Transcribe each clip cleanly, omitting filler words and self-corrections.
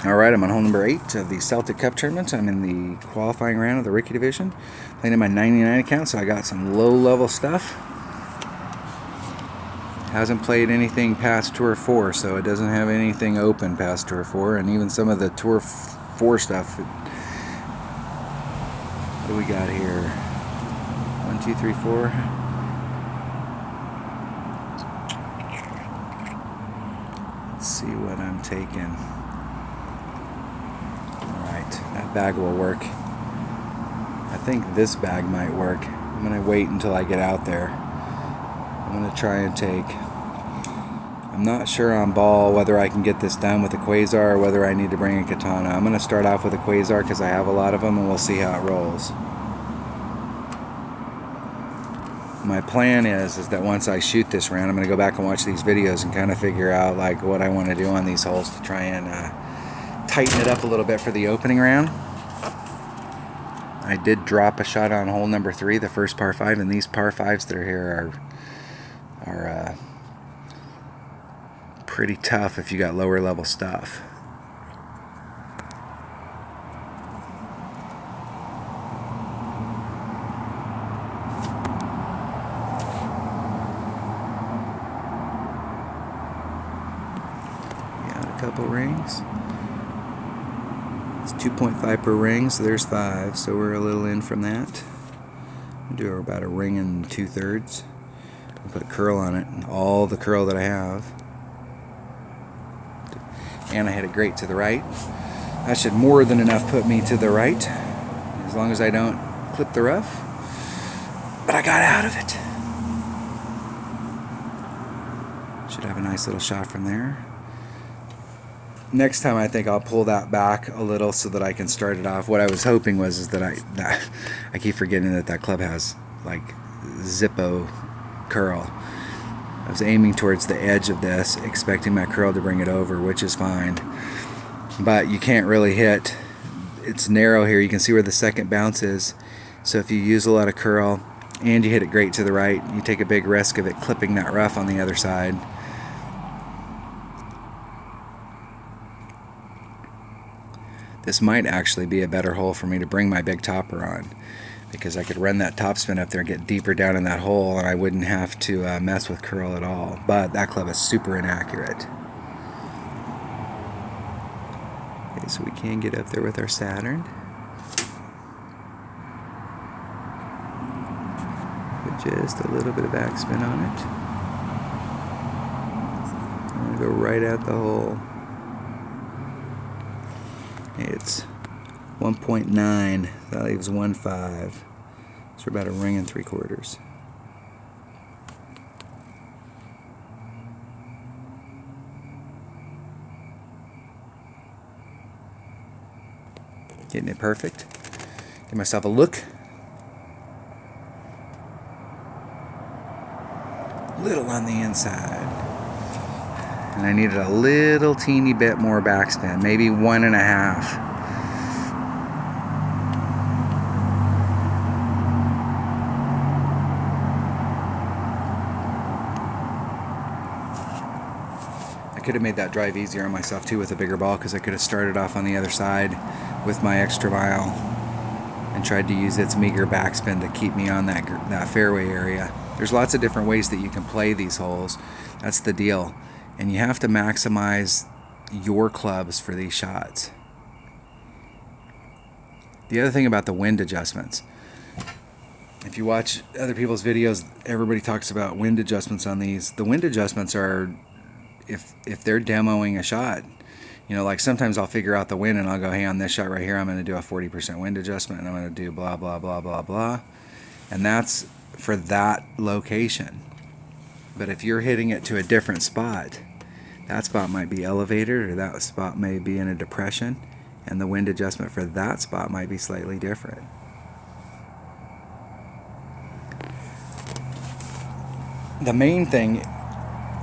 Alright, I'm on hole number 8 of the Celtic Cup tournament. I'm in the qualifying round of the Rookie Division. Playing in my 99 account, so I got some low-level stuff. Hasn't played anything past Tour 4, so it doesn't have anything open past Tour 4. And even some of the Tour 4 stuff. What do we got here? 1, 2, 3, 4. Let's see what I'm taking. That bag will work. I think this bag might work. I'm going to wait until I get out there. I'm going to try and take... I'm not sure on ball whether I can get this done with a Quasar or whether I need to bring a Katana. I'm going to start off with a Quasar because I have a lot of them, and we'll see how it rolls. My plan is that once I shoot this round, I'm going to go back and watch these videos and kind of figure out like what I want to do on these holes to try and tighten it up a little bit for the opening round. I did drop a shot on hole number 3, the first par 5, and these par 5s that are here are pretty tough if you got lower level stuff. Got a couple rings. 2.5 per ring, so there's 5, so we're a little in from that. We'll do about a ring and 2/3. I'll put curl on it, all the curl that I have. And I hit it great to the right. That should more than enough put me to the right, as long as I don't clip the rough. But I got out of it. Should have a nice little shot from there. Next time I think I'll pull that back a little so that I can start it off. What I was hoping was that I keep forgetting that club has like Zippo curl. I was aiming towards the edge of this, expecting my curl to bring it over, which is fine. But you can't really hit. It's narrow here. You can see where the second bounce is. So if you use a lot of curl and you hit it great to the right, you take a big risk of it clipping that rough on the other side. This might actually be a better hole for me to bring my big topper on, because I could run that topspin up there and get deeper down in that hole, and I wouldn't have to mess with curl at all. But that club is super inaccurate. Okay, so we can get up there with our Saturn. Put just a little bit of backspin on it. I'm going to go right at the hole. It's 1.9, that leaves 1.5, so we're about a ring and 3/4. Getting it perfect. Give myself a look. Little on the inside. And I needed a little teeny bit more backspin, maybe 1.5. I could have made that drive easier on myself too with a bigger ball, because I could have started off on the other side with my extra mile and tried to use its meager backspin to keep me on that fairway area. There's lots of different ways that you can play these holes. That's the deal. And you have to maximize your clubs for these shots. The other thing about the wind adjustments, if you watch other people's videos, everybody talks about wind adjustments on these. The wind adjustments are, if they're demoing a shot, you know, like sometimes I'll figure out the wind and I'll go, hey, on this shot right here, I'm going to do a 40% wind adjustment, and I'm going to do blah, blah, blah, blah, blah. And that's for that location. But if you're hitting it to a different spot, that spot might be elevated, or that spot may be in a depression, and the wind adjustment for that spot might be slightly different. The main thing,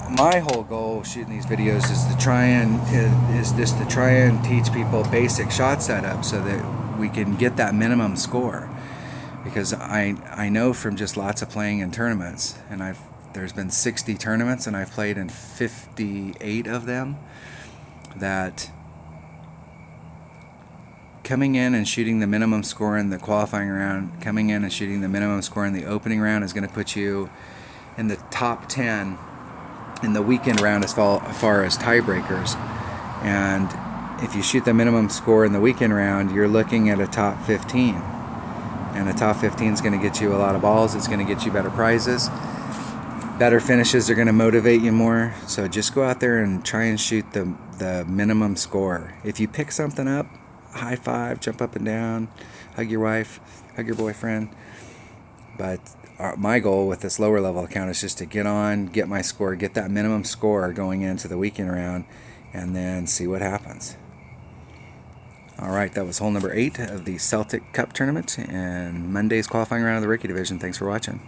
my whole goal shooting these videos is just to try and teach people basic shot setup so that we can get that minimum score. Because I know from just lots of playing in tournaments, and there's been 60 tournaments and I've played in 58 of them, that coming in and shooting the minimum score in the qualifying round, coming in and shooting the minimum score in the opening round is going to put you in the top 10 in the weekend round as far as tiebreakers. And if you shoot the minimum score in the weekend round, you're looking at a top 15. And the top 15 is going to get you a lot of balls. It's going to get you better prizes. Better finishes are going to motivate you more. So just go out there and try and shoot the minimum score. If you pick something up, high five, jump up and down, hug your wife, hug your boyfriend. But my goal with this lower level account is just to get my score, get that minimum score going into the weekend round, and then see what happens. All right, that was hole number 8 of the Celtic Cup tournament and Monday's qualifying round of the Rookie Division. Thanks for watching.